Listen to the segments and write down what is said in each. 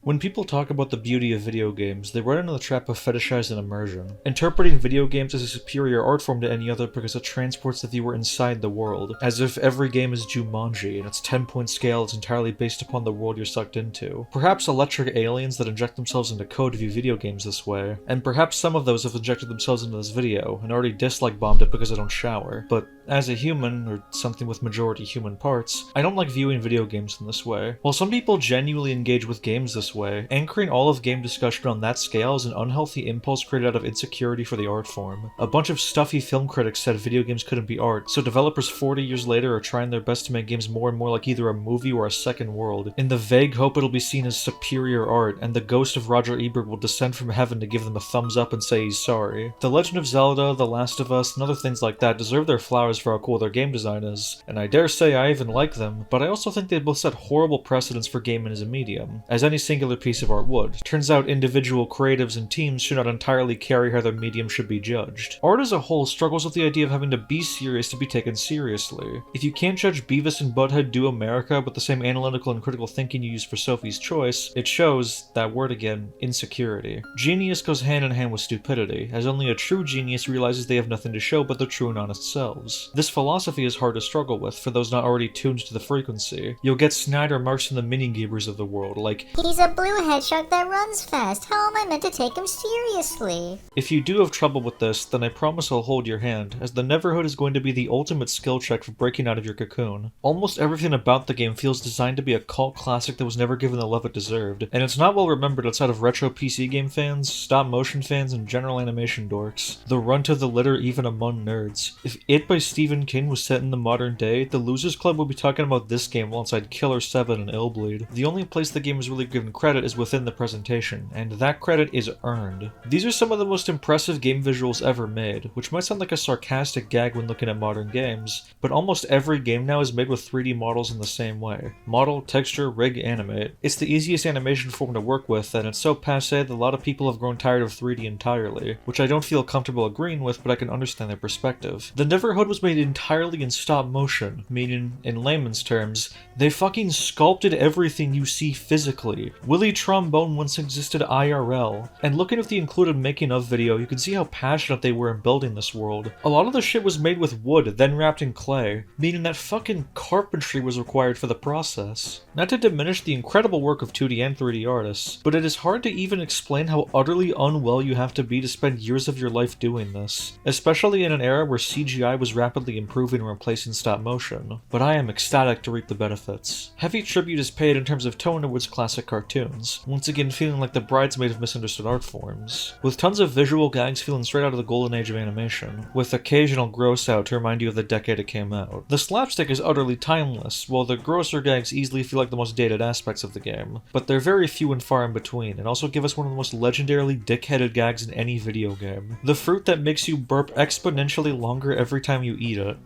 When people talk about the beauty of video games, they run into the trap of fetishizing immersion, interpreting video games as a superior art form to any other because it transports the viewer inside the world, as if every game is Jumanji and its 10-point scale is entirely based upon the world you're sucked into. Perhaps electric aliens that inject themselves into code view video games this way, and perhaps some of those have injected themselves into this video and already dislike bombed it because I don't shower. But as a human, or something with majority human parts, I don't like viewing video games in this way. While some people genuinely engage with games this way, anchoring all of game discussion on that scale is an unhealthy impulse created out of insecurity for the art form. A bunch of stuffy film critics said video games couldn't be art, so developers 40 years later are trying their best to make games more and more like either a movie or a second world, in the vague hope it'll be seen as superior art, and the ghost of Roger Ebert will descend from heaven to give them a thumbs up and say he's sorry. The Legend of Zelda, The Last of Us, and other things like that deserve their flowers for how cool their game design is, and I dare say I even like them, but I also think they both set horrible precedents for gaming as a medium, as any singular piece of art would. Turns out individual creatives and teams should not entirely carry how their medium should be judged. Art as a whole struggles with the idea of having to be serious to be taken seriously. If you can't judge Beavis and Butthead Do America with the same analytical and critical thinking you use for Sophie's Choice, it shows, that word again, insecurity. Genius goes hand in hand with stupidity, as only a true genius realizes they have nothing to show but their true and honest selves. This philosophy is hard to struggle with for those not already tuned to the frequency. You'll get snide remarks from the mini-gamers of the world, like, "He's a blue hedgehog that runs fast. How am I meant to take him seriously?" If you do have trouble with this, then I promise I'll hold your hand, as the Neverhood is going to be the ultimate skill check for breaking out of your cocoon. Almost everything about the game feels designed to be a cult classic that was never given the love it deserved, and it's not well remembered outside of retro PC game fans, stop-motion fans, and general animation dorks. The runt of the litter even among nerds. If It by Stephen King was set in the modern day, the Losers Club would be talking about this game alongside Killer 7 and Illbleed. The only place the game is really given credit is within the presentation, and that credit is earned. These are some of the most impressive game visuals ever made, which might sound like a sarcastic gag when looking at modern games, but almost every game now is made with 3D models in the same way. Model, texture, rig, animate. It's the easiest animation form to work with, and it's so passé that a lot of people have grown tired of 3D entirely, which I don't feel comfortable agreeing with, but I can understand their perspective. The Neverhood was made entirely in stop motion, meaning, in layman's terms, they fucking sculpted everything you see physically. Willie Trombone once existed IRL, and looking at the included making of video, you can see how passionate they were in building this world. A lot of the shit was made with wood, then wrapped in clay, meaning that fucking carpentry was required for the process. Not to diminish the incredible work of 2D and 3D artists, but it is hard to even explain how utterly unwell you have to be to spend years of your life doing this, especially in an era where CGI was rapidly improving and replacing stop motion. But I am ecstatic to reap the benefits. Heavy tribute is paid in terms of tone towards classic cartoons, once again feeling like the bridesmaid of misunderstood art forms, with tons of visual gags feeling straight out of the golden age of animation, with occasional gross out to remind you of the decade it came out. The slapstick is utterly timeless, while the grosser gags easily feel like the most dated aspects of the game, but they're very few and far in between, and also give us one of the most legendarily dick-headed gags in any video game. The fruit that makes you burp exponentially longer every time you eat it.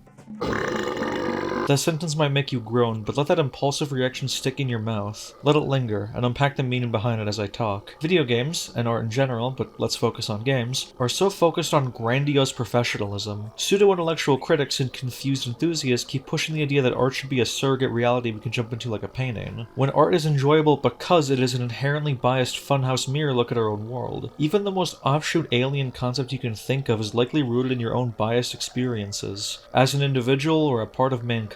That sentence might make you groan, but let that impulsive reaction stick in your mouth. Let it linger, and unpack the meaning behind it as I talk. Video games, and art in general, but let's focus on games, are so focused on grandiose professionalism. Pseudo-intellectual critics and confused enthusiasts keep pushing the idea that art should be a surrogate reality we can jump into like a painting, when art is enjoyable because it is an inherently biased funhouse mirror look at our own world. Even the most offshoot alien concept you can think of is likely rooted in your own biased experiences, as an individual or a part of mankind.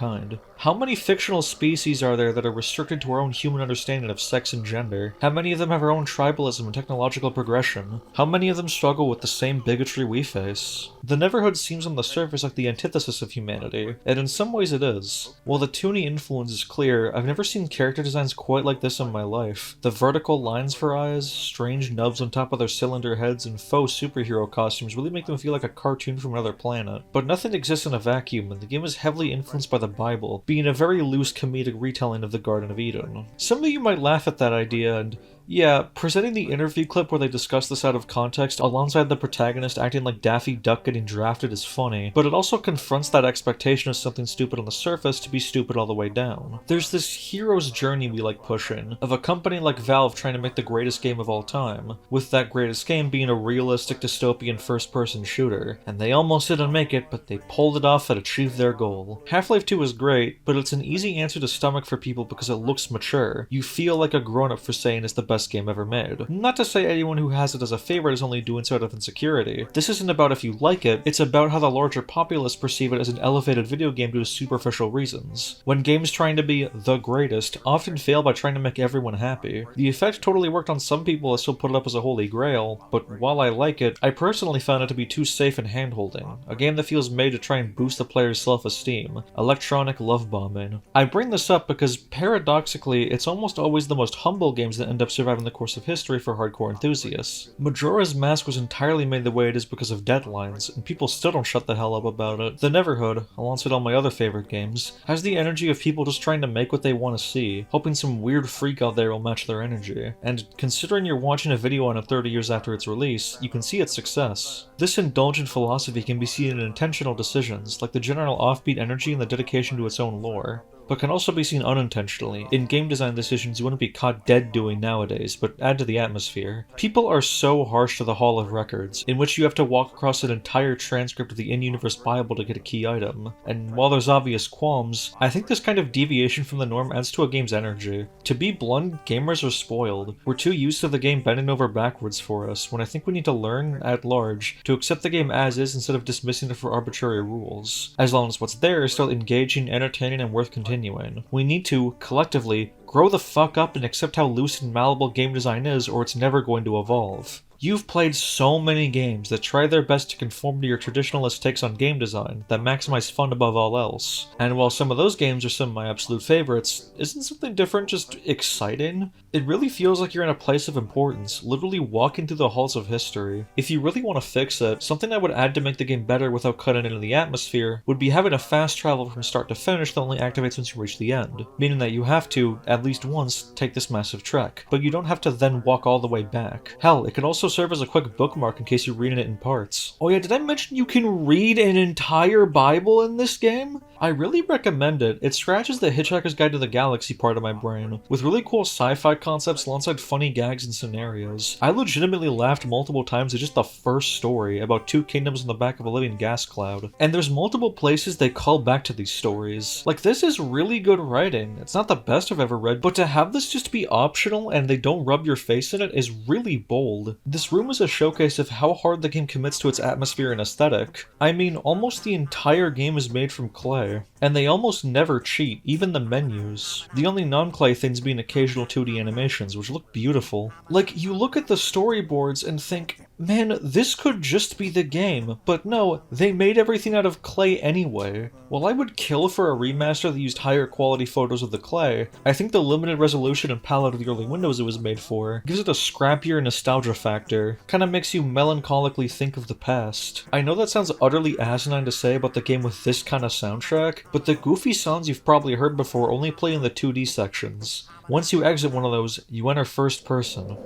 How many fictional species are there that are restricted to our own human understanding of sex and gender? How many of them have our own tribalism and technological progression? How many of them struggle with the same bigotry we face? The Neverhood seems on the surface like the antithesis of humanity, and in some ways it is. While the toony influence is clear, I've never seen character designs quite like this in my life. The vertical lines for eyes, strange nubs on top of their cylinder heads, and faux superhero costumes really make them feel like a cartoon from another planet. But nothing exists in a vacuum, and the game is heavily influenced by the Bible, being a very loose comedic retelling of the Garden of Eden. Some of you might laugh at that idea, and yeah, presenting the interview clip where they discuss this out of context alongside the protagonist acting like Daffy Duck getting drafted is funny, but it also confronts that expectation of something stupid on the surface to be stupid all the way down. There's this hero's journey we like pushing, of a company like Valve trying to make the greatest game of all time, with that greatest game being a realistic dystopian first-person shooter, and they almost didn't make it, but they pulled it off and achieved their goal. Half-Life 2 is great, but it's an easy answer to stomach for people because it looks mature. You feel like a grown-up for saying it's the best best game ever made. Not to say anyone who has it as a favorite is only doing so out of insecurity. This isn't about if you like it, it's about how the larger populace perceive it as an elevated video game due to superficial reasons. When games trying to be the greatest often fail by trying to make everyone happy. The effect totally worked on some people that still put it up as a holy grail, but while I like it, I personally found it to be too safe and hand-holding. A game that feels made to try and boost the player's self-esteem. Electronic love bombing. I bring this up because paradoxically, it's almost always the most humble games that end up surviving the course of history for hardcore enthusiasts. Majora's Mask was entirely made the way it is because of deadlines, and people still don't shut the hell up about it. The Neverhood, alongside all my other favorite games, has the energy of people just trying to make what they want to see, hoping some weird freak out there will match their energy. And considering you're watching a video on it 30 years after its release, you can see its success. This indulgent philosophy can be seen in intentional decisions, like the general offbeat energy and the dedication to its own lore, but can also be seen unintentionally, in game design decisions you wouldn't be caught dead doing nowadays, but add to the atmosphere. People are so harsh to the Hall of Records, in which you have to walk across an entire transcript of the in-universe Bible to get a key item, and while there's obvious qualms, I think this kind of deviation from the norm adds to a game's energy. To be blunt, gamers are spoiled. We're too used to the game bending over backwards for us, when I think we need to learn, at large, to accept the game as is instead of dismissing it for arbitrary rules, as long as what's there is still engaging, entertaining, and worth continuing. We need to, collectively, grow the fuck up and accept how loose and malleable game design is, or it's never going to evolve. You've played so many games that try their best to conform to your traditionalist takes on game design, that maximize fun above all else. And while some of those games are some of my absolute favorites, isn't something different just exciting? It really feels like you're in a place of importance, literally walking through the halls of history. If you really want to fix it, something I would add to make the game better without cutting into the atmosphere would be having a fast travel from start to finish that only activates once you reach the end, meaning that you have to, at least once, take this massive trek, but you don't have to then walk all the way back. Hell, it could also serve as a quick bookmark in case you're reading it in parts. Oh yeah, did I mention you can read an entire Bible in this game? I really recommend it. It scratches the Hitchhiker's Guide to the Galaxy part of my brain, with really cool sci-fi concepts alongside funny gags and scenarios. I legitimately laughed multiple times at just the first story, about two kingdoms on the back of a living gas cloud. And there's multiple places they call back to these stories. Like, this is really good writing. It's not the best I've ever read, but to have this just be optional and they don't rub your face in it is really bold. This room is a showcase of how hard the game commits to its atmosphere and aesthetic. I mean, almost the entire game is made from clay, and they almost never cheat, even the menus. The only non-clay things being occasional 2D animations, which look beautiful. Like, you look at the storyboards and think, man, this could just be the game, but no, they made everything out of clay anyway. While I would kill for a remaster that used higher quality photos of the clay, I think the limited resolution and palette of the early Windows it was made for gives it a scrappier nostalgia factor, kinda makes you melancholically think of the past. I know that sounds utterly asinine to say about the game with this kind of soundtrack, but the goofy songs you've probably heard before only play in the 2D sections. Once you exit one of those, you enter first person.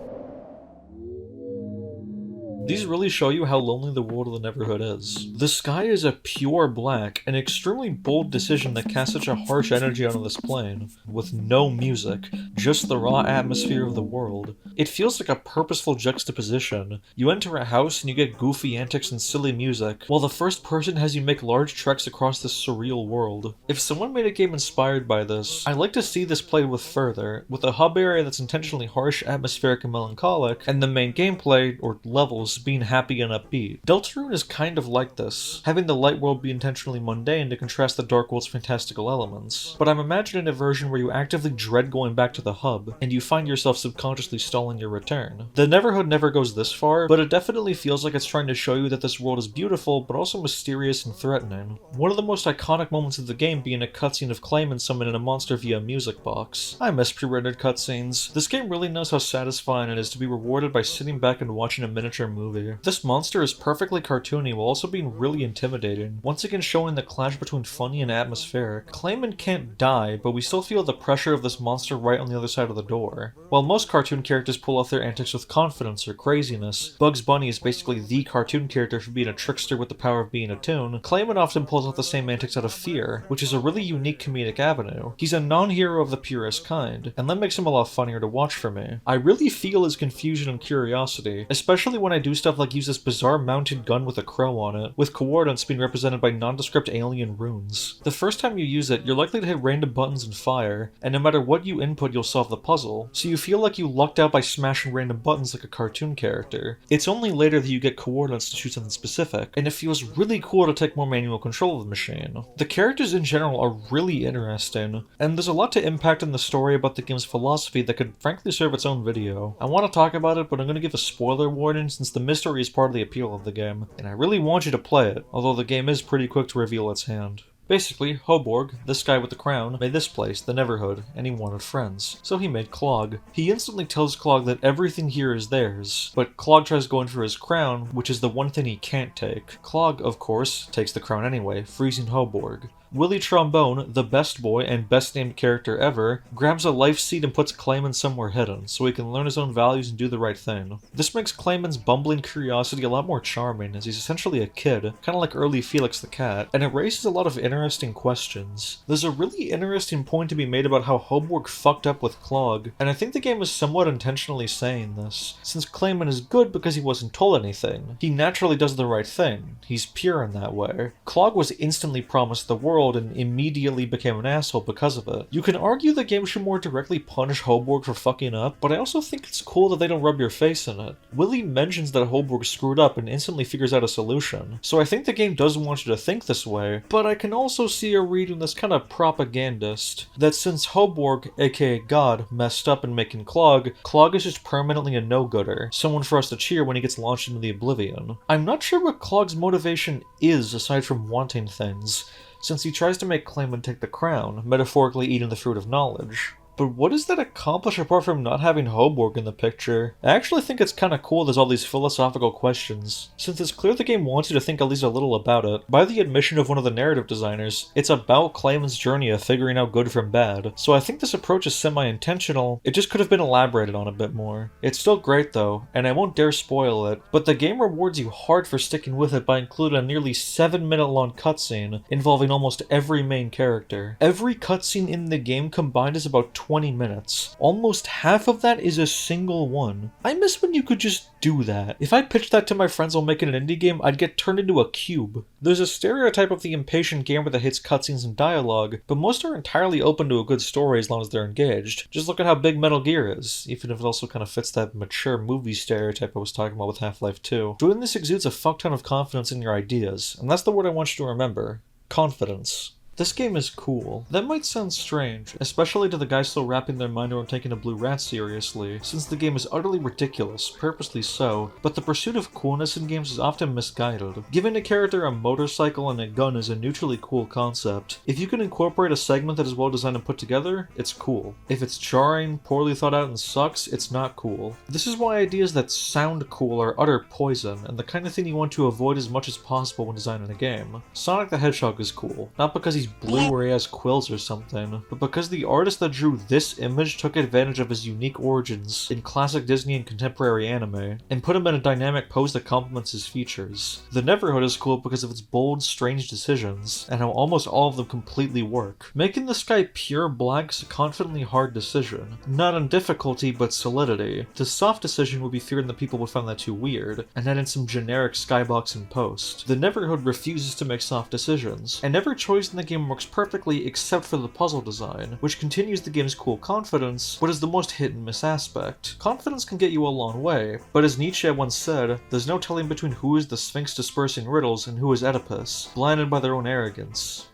These really show you how lonely the world of the Neverhood is. The sky is a pure black, an extremely bold decision that casts such a harsh energy onto this plane, with no music, just the raw atmosphere of the world. It feels like a purposeful juxtaposition. You enter a house and you get goofy antics and silly music, while the first person has you make large treks across this surreal world. If someone made a game inspired by this, I'd like to see this played with further, with a hub area that's intentionally harsh, atmospheric, and melancholic, and the main gameplay, or levels, being happy and upbeat. Deltarune is kind of like this, having the light world be intentionally mundane to contrast the dark world's fantastical elements. But I'm imagining a version where you actively dread going back to the hub, and you find yourself subconsciously stalling your return. The Neverhood never goes this far, but it definitely feels like it's trying to show you that this world is beautiful, but also mysterious and threatening. One of the most iconic moments of the game being a cutscene of Clayman summoning a monster via a music box. I miss pre-rendered cutscenes. This game really knows how satisfying it is to be rewarded by sitting back and watching a miniature movie. This monster is perfectly cartoony while also being really intimidating, once again showing the clash between funny and atmospheric. Clayman can't die, but we still feel the pressure of this monster right on the other side of the door. While most cartoon characters pull off their antics with confidence or craziness, Bugs Bunny is basically the cartoon character for being a trickster with the power of being a toon, Clayman often pulls off the same antics out of fear, which is a really unique comedic avenue. He's a non-hero of the purest kind, and that makes him a lot funnier to watch for me. I really feel his confusion and curiosity, especially when I do do stuff like use this bizarre mounted gun with a crow on it, with coordinates being represented by nondescript alien runes. The first time you use it, you're likely to hit random buttons and fire, and no matter what you input, you'll solve the puzzle, so you feel like you lucked out by smashing random buttons like a cartoon character. It's only later that you get coordinates to shoot something specific, and it feels really cool to take more manual control of the machine. The characters in general are really interesting, and there's a lot to impact in the story about the game's philosophy that could frankly serve its own video. I want to talk about it, but I'm going to give a spoiler warning since the mystery is part of the appeal of the game, and I really want you to play it, although the game is pretty quick to reveal its hand. Basically, Hoborg, this guy with the crown, made this place, the Neverhood, and he wanted friends. So he made Clog. He instantly tells Clog that everything here is theirs, but Clog tries going for his crown, which is the one thing he can't take. Clog, of course, takes the crown anyway, freezing Hoborg. Willie Trombone, the best boy and best named character ever, grabs a life seed and puts Clayman somewhere hidden, so he can learn his own values and do the right thing. This makes Clayman's bumbling curiosity a lot more charming, as he's essentially a kid, kinda like early Felix the Cat, and it raises a lot of interesting questions. There's a really interesting point to be made about how Hoborg fucked up with Clog, and I think the game is somewhat intentionally saying this, since Clayman is good because he wasn't told anything. He naturally does the right thing. He's pure in that way. Clog was instantly promised the world and immediately became an asshole because of it. You can argue the game should more directly punish Hoborg for fucking up, but I also think it's cool that they don't rub your face in it. Willie mentions that Hoborg screwed up and instantly figures out a solution, so I think the game does want you to think this way, but I can also see a reading that's kind of propagandist, that since Hoborg, aka God, messed up in making Clog, Clog is just permanently a no-gooder, someone for us to cheer when he gets launched into the oblivion. I'm not sure what Clog's motivation is aside from wanting things, since he tries to make Clayman take the crown, metaphorically eating the fruit of knowledge. But what does that accomplish apart from not having Hoborg in the picture? I actually think it's kinda cool there's all these philosophical questions, since it's clear the game wants you to think at least a little about it. By the admission of one of the narrative designers, it's about Clayman's journey of figuring out good from bad, so I think this approach is semi-intentional, it just could have been elaborated on a bit more. It's still great though, and I won't dare spoil it, but the game rewards you hard for sticking with it by including a nearly 7-minute long cutscene involving almost every main character. Every cutscene in the game combined is about 20 minutes. Almost half of that is a single one. I miss when you could just do that. If I pitched that to my friends while making an indie game, I'd get turned into a cube. There's a stereotype of the impatient gamer that hates cutscenes and dialogue, but most are entirely open to a good story as long as they're engaged. Just look at how big Metal Gear is, even if it also kind of fits that mature movie stereotype I was talking about with Half-Life 2. Doing this exudes a fuck ton of confidence in your ideas, and that's the word I want you to remember. Confidence. This game is cool. That might sound strange, especially to the guys still wrapping their mind around taking a blue rat seriously, since the game is utterly ridiculous, purposely so, but the pursuit of coolness in games is often misguided. Giving a character a motorcycle and a gun is a neutrally cool concept. If you can incorporate a segment that is well designed and put together, it's cool. If it's jarring, poorly thought out, and sucks, it's not cool. This is why ideas that sound cool are utter poison, and the kind of thing you want to avoid as much as possible when designing a game. Sonic the Hedgehog is cool, not because he's blue or he has quills or something, but because the artist that drew this image took advantage of his unique origins in classic Disney and contemporary anime, and put him in a dynamic pose that complements his features. The Neverhood is cool because of its bold, strange decisions, and how almost all of them completely work. Making the sky pure black is a confidently hard decision, not in difficulty but solidity. The soft decision would be fearing that people would find that too weird, and add in some generic skybox in post. The Neverhood refuses to make soft decisions, and every choice in the game works perfectly except for the puzzle design, which continues the game's cool confidence, but is the most hit-and-miss aspect. Confidence can get you a long way, but as Nietzsche once said, there's no telling between who is the Sphinx dispersing riddles and who is Oedipus, blinded by their own arrogance.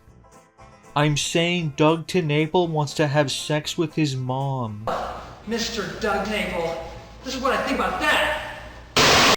I'm saying Doug TenNapel wants to have sex with his mom. Mr. Doug Naple, this is what I think about that!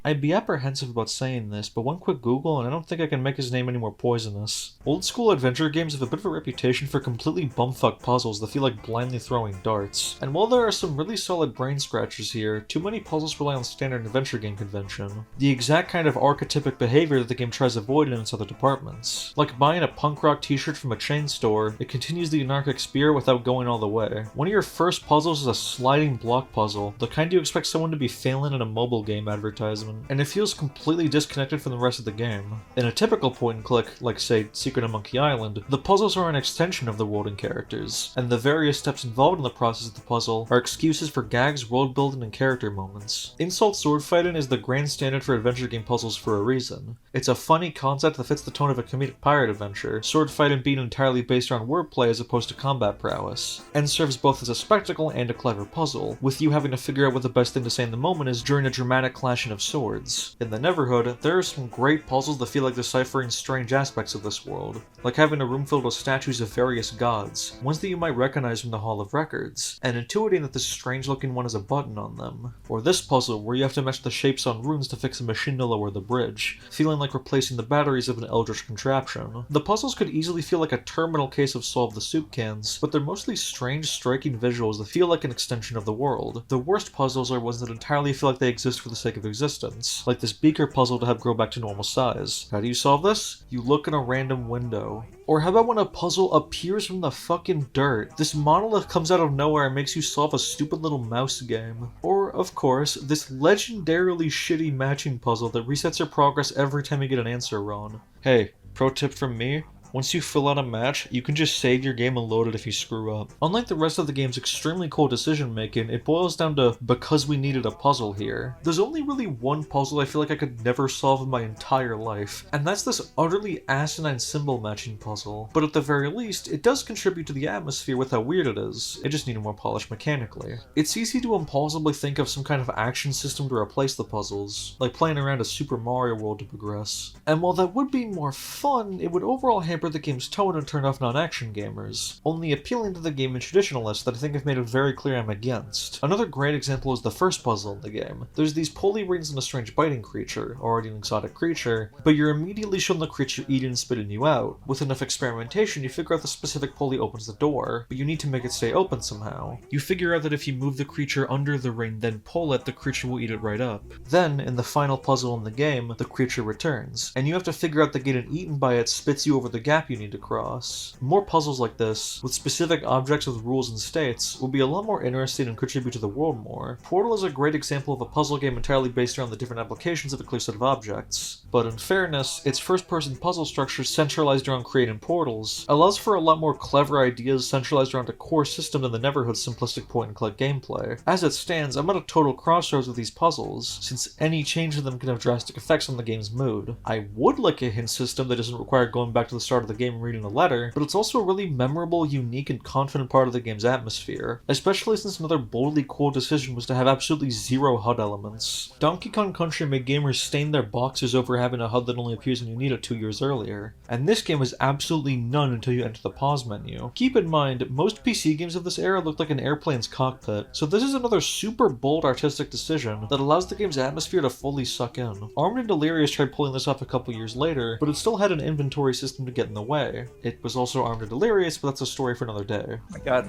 I'd be apprehensive about saying this, but one quick Google and I don't think I can make his name any more poisonous. Old school adventure games have a bit of a reputation for completely bumfuck puzzles that feel like blindly throwing darts. And while there are some really solid brain scratchers here, too many puzzles rely on standard adventure game convention. The exact kind of archetypic behavior that the game tries avoiding in its other departments. Like buying a punk rock t-shirt from a chain store, it continues the anarchic spirit without going all the way. One of your first puzzles is a sliding block puzzle, the kind you expect someone to be failing in a mobile game advertisement. placement, and it feels completely disconnected from the rest of the game. In a typical point-and-click, like say Secret of Monkey Island, the puzzles are an extension of the world and characters, and the various steps involved in the process of the puzzle are excuses for gags, world building, and character moments. Insult sword fighting is the grand standard for adventure game puzzles for a reason. It's a funny concept that fits the tone of a comedic pirate adventure, sword fighting being entirely based on wordplay as opposed to combat prowess, and serves both as a spectacle and a clever puzzle, with you having to figure out what the best thing to say in the moment is during a dramatic clashing of swords. In the Neverhood, there are some great puzzles that feel like deciphering strange aspects of this world, like having a room filled with statues of various gods, ones that you might recognize from the Hall of Records, and intuiting that this strange looking one has a button on them. Or this puzzle where you have to match the shapes on runes to fix a machine to lower the bridge, feeling like replacing the batteries of an eldritch contraption. The puzzles could easily feel like a terminal case of Solve the Soup cans, but they're mostly strange, striking visuals that feel like an extension of the world. The worst puzzles are ones that entirely feel like they exist for the sake of existence, like this beaker puzzle to have grow back to normal size. How do you solve this? You look in a random window. Or how about when a puzzle appears from the fucking dirt? This monolith comes out of nowhere and makes you solve a stupid little mouse game. Or, of course, this legendarily shitty matching puzzle that resets your progress every time you get an answer wrong. Hey, pro tip from me, once you fill out a match, you can just save your game and load it if you screw up. Unlike the rest of the game's extremely cool decision making, it boils down to because we needed a puzzle here. There's only really one puzzle I feel like I could never solve in my entire life, and that's this utterly asinine symbol matching puzzle. But at the very least, it does contribute to the atmosphere with how weird it is. It just needed more polish mechanically. It's easy to impulsively think of some kind of action system to replace the puzzles, like playing around a Super Mario World to progress. And while that would be more fun, it would overall hamper the game's tone and turn off non-action gamers, only appealing to the gaming traditionalists that I think have made it very clear I'm against. Another great example is the first puzzle in the game. There's these pulley rings and a strange biting creature, already an exotic creature, but you're immediately shown the creature eating and spitting you out. With enough experimentation, you figure out the specific pulley opens the door, but you need to make it stay open somehow. You figure out that if you move the creature under the ring, then pull it, the creature will eat it right up. Then, in the final puzzle in the game, the creature returns, and you have to figure out that getting eaten by it spits you over the gap you need to cross. More puzzles like this, with specific objects with rules and states, will be a lot more interesting and contribute to the world more. Portal is a great example of a puzzle game entirely based around the different applications of a clear set of objects. But in fairness, its first-person puzzle structure centralized around creating portals allows for a lot more clever ideas centralized around a core system than the Neverhood's simplistic point-and-click gameplay. As it stands, I'm at a total crossroads with these puzzles, since any change to them can have drastic effects on the game's mood. I would like a hint system that doesn't require going back to the start of the game and reading a letter, but it's also a really memorable, unique, and confident part of the game's atmosphere, especially since another boldly cool decision was to have absolutely zero HUD elements. Donkey Kong Country made gamers stain their boxes over having a HUD that only appears when you need it 2 years earlier, and this game has absolutely none until you enter the pause menu. Keep in mind, most PC games of this era look like an airplane's cockpit, so this is another super bold artistic decision that allows the game's atmosphere to fully suck in. Armed and Delirious tried pulling this off a couple years later, but it still had an inventory system to get in the way. It was also Armed and Delirious, but that's a story for another day. Oh my god.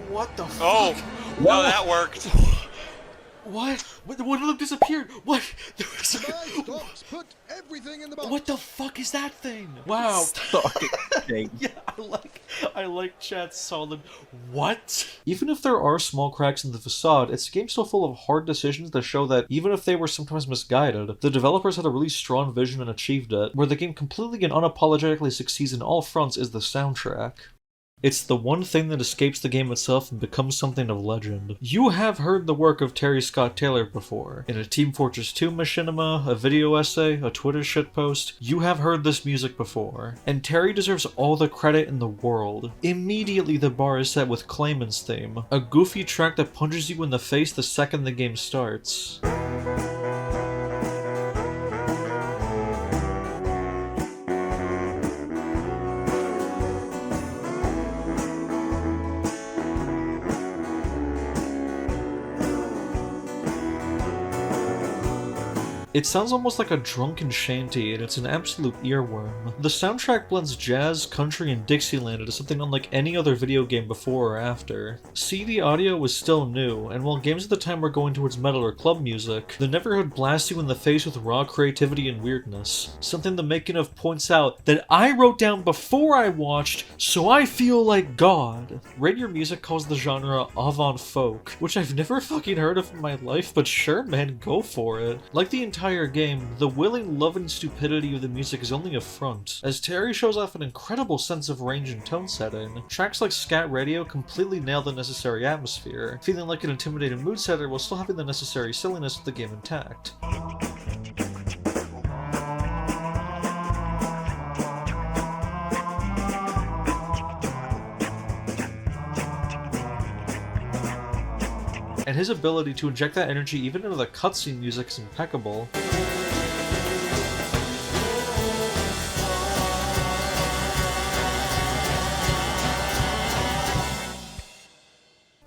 What the fuck? Oh! No, that worked! What? One of them disappeared! What? Put everything in the box. What the fuck is that thing? Wow. Stop it. Yeah, I like chat's solid. What? Even if there are small cracks in the facade, it's a game so full of hard decisions that show that even if they were sometimes misguided, the developers had a really strong vision and achieved it. Where the game completely and unapologetically succeeds in all fronts is the soundtrack. It's the one thing that escapes the game itself and becomes something of legend. You have heard the work of Terry Scott Taylor before. In a Team Fortress 2 machinima, a video essay, a Twitter shitpost, you have heard this music before. And Terry deserves all the credit in the world. Immediately the bar is set with Clayman's theme, a goofy track that punches you in the face the second the game starts. It sounds almost like a drunken shanty, and it's an absolute earworm. The soundtrack blends jazz, country, and Dixieland into something unlike any other video game before or after. CD audio was still new, and while games at the time were going towards metal or club music, the Neverhood blasts you in the face with raw creativity and weirdness. Something the making of points out that I wrote down before I watched, so I feel like God. Rate Your Music calls the genre avant folk, which I've never fucking heard of in my life, but sure man, go for it. Like the entire entire game, the willing, loving stupidity of the music is only a front, as Terry shows off an incredible sense of range and tone setting. Tracks like Scat Radio completely nail the necessary atmosphere, feeling like an intimidating mood setter while still having the necessary silliness of the game intact. And his ability to inject that energy even into the cutscene music is impeccable.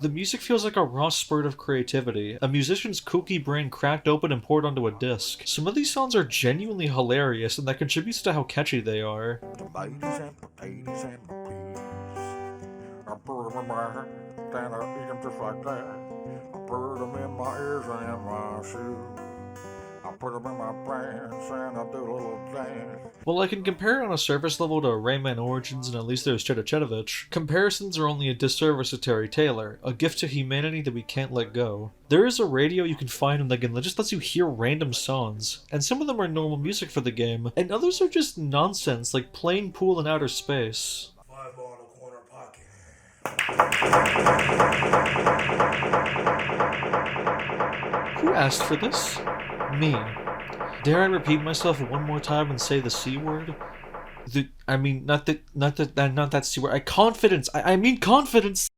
The music feels like a raw spurt of creativity, a musician's kooky brain cracked open and poured onto a disc. Some of these songs are genuinely hilarious, and that contributes to how catchy they are. Tomatoes and potatoes and peas. I put them in my hand, and I eat them just like that. I put them in my ears and in my shoes. I put them in my pants and I do a little dance. While I can compare it on a surface level to Rayman Origins and at least there's Chedovich, comparisons are only a disservice to Terry Taylor, a gift to humanity that we can't let go. There is a radio you can find in the game that just lets you hear random songs, and some of them are normal music for the game, and others are just nonsense like playing pool in outer space. $5 a quarter pocket. Who asked for this? Me. Dare I repeat myself one more time and say the C word? Not that C word. Confidence! I mean confidence!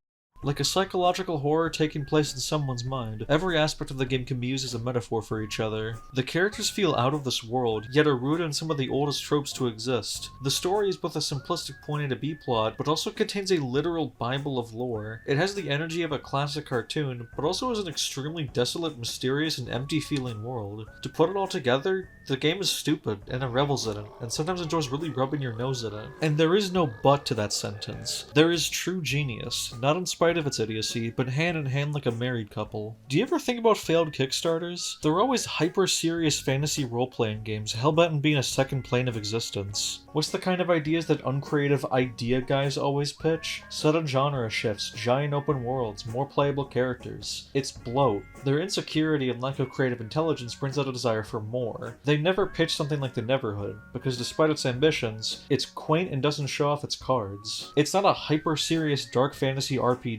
Like a psychological horror taking place in someone's mind, every aspect of the game can be used as a metaphor for each other. The characters feel out of this world, yet are rooted in some of the oldest tropes to exist. The story is both a simplistic point A to B plot, but also contains a literal bible of lore. It has the energy of a classic cartoon, but also is an extremely desolate, mysterious, and empty-feeling world. To put it all together, the game is stupid, and it revels in it, and sometimes enjoys really rubbing your nose in it. And there is no but to that sentence. There is true genius, not in spite of its idiocy, but hand in hand like a married couple. Do you ever think about failed Kickstarters? They're always hyper-serious fantasy role-playing games, hell-bent on being a second plane of existence. What's the kind of ideas that uncreative idea guys always pitch? Sudden genre shifts, giant open worlds, more playable characters. It's bloat. Their insecurity and lack of creative intelligence brings out a desire for more. They never pitch something like the Neverhood, because despite its ambitions, it's quaint and doesn't show off its cards. It's not a hyper-serious dark fantasy RPG,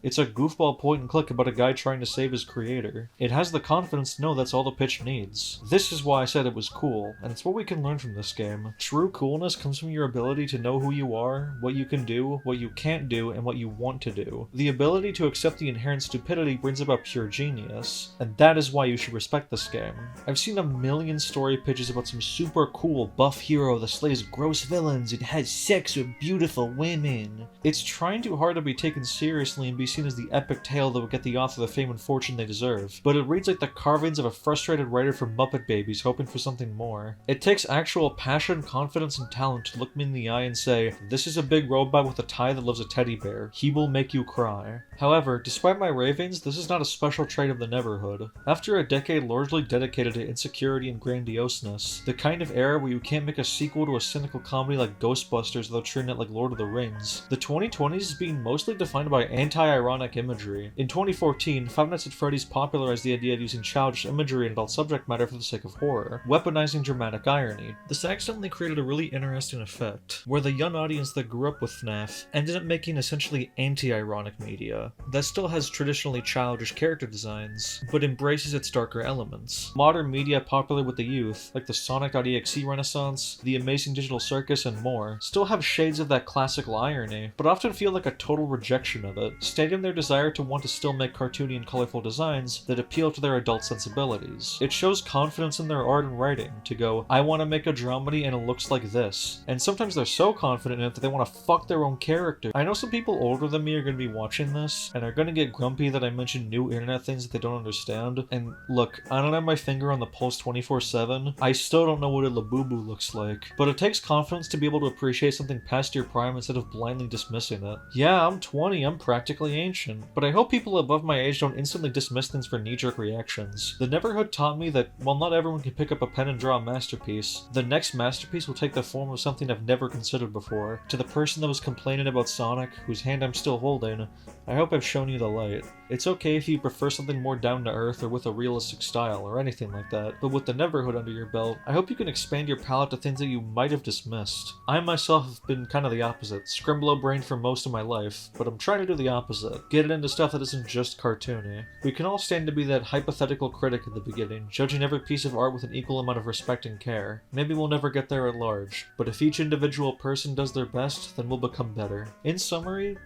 it's a goofball point and click about a guy trying to save his creator. It has the confidence to know that's all the pitch needs. This is why I said it was cool, and it's what we can learn from this game. True coolness comes from your ability to know who you are, what you can do, what you can't do, and what you want to do. The ability to accept the inherent stupidity brings about pure genius, and that is why you should respect this game. I've seen a million story pitches about some super cool buff hero that slays gross villains and has sex with beautiful women. It's trying too hard to be taken seriously and be seen as the epic tale that would get the author the fame and fortune they deserve, but it reads like the carvings of a frustrated writer from Muppet Babies hoping for something more. It takes actual passion, confidence, and talent to look me in the eye and say, this is a big robot with a tie that loves a teddy bear. He will make you cry. However, despite my ravings, this is not a special trait of the Neverhood. After a decade largely dedicated to insecurity and grandioseness, the kind of era where you can't make a sequel to a cynical comedy like Ghostbusters without treating it like Lord of the Rings, the 2020s is being mostly defined by anti-ironic imagery. In 2014, Five Nights at Freddy's popularized the idea of using childish imagery and adult subject matter for the sake of horror, weaponizing dramatic irony. This accidentally created a really interesting effect, where the young audience that grew up with FNAF ended up making essentially anti-ironic media that still has traditionally childish character designs, but embraces its darker elements. Modern media popular with the youth, like the Sonic.exe renaissance, the Amazing Digital Circus, and more, still have shades of that classical irony, but often feel like a total rejection of it, stating their desire to want to still make cartoony and colorful designs that appeal to their adult sensibilities. It shows confidence in their art and writing, to go, I want to make a dramedy and it looks like this, and sometimes they're so confident in it that they want to fuck their own character. I know some people older than me are going to be watching this, and are going to get grumpy that I mention new internet things that they don't understand, and look, I don't have my finger on the pulse 24/7, I still don't know what a Labubu looks like, but it takes confidence to be able to appreciate something past your prime instead of blindly dismissing it. Yeah, I'm 20, I'm practically ancient, but I hope people above my age don't instantly dismiss things for knee-jerk reactions. The Neverhood taught me that while not everyone can pick up a pen and draw a masterpiece, the next masterpiece will take the form of something I've never considered before. To the person that was complaining about Sonic, whose hand I'm still holding, I hope I've shown you the light. It's okay if you prefer something more down-to-earth or with a realistic style or anything like that, but with the Neverhood under your belt, I hope you can expand your palette to things that you might have dismissed. I myself have been kind of the opposite, scrimblow-brained for most of my life, but I'm trying to do the opposite. Get it into stuff that isn't just cartoony. We can all stand to be that hypothetical critic at the beginning, judging every piece of art with an equal amount of respect and care. Maybe we'll never get there at large, but if each individual person does their best, then we'll become better. In summary,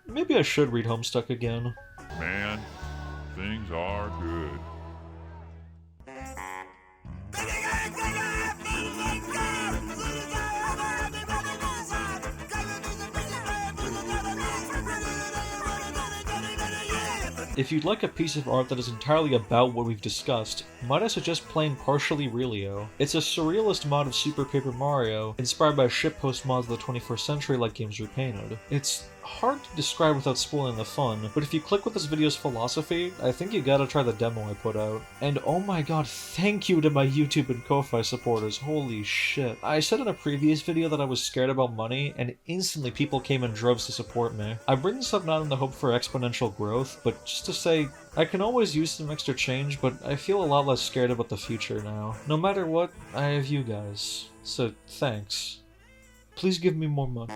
maybe I should read Homestuck again. Man, things are good. If you'd like a piece of art that is entirely about what we've discussed, might I suggest playing Partially Relio. It's a surrealist mod of Super Paper Mario, inspired by shitpost mods of the 21st century like Games Repainted. It's hard to describe without spoiling the fun, but if you click with this video's philosophy, I think you gotta try the demo I put out. And oh my god, thank you to my YouTube and Ko-Fi supporters, holy shit. I said in a previous video that I was scared about money, and instantly people came in droves to support me. I bring this up not in the hope for exponential growth, but just to say, I can always use some extra change, but I feel a lot less scared about the future now. No matter what, I have you guys. So, thanks. Please give me more money.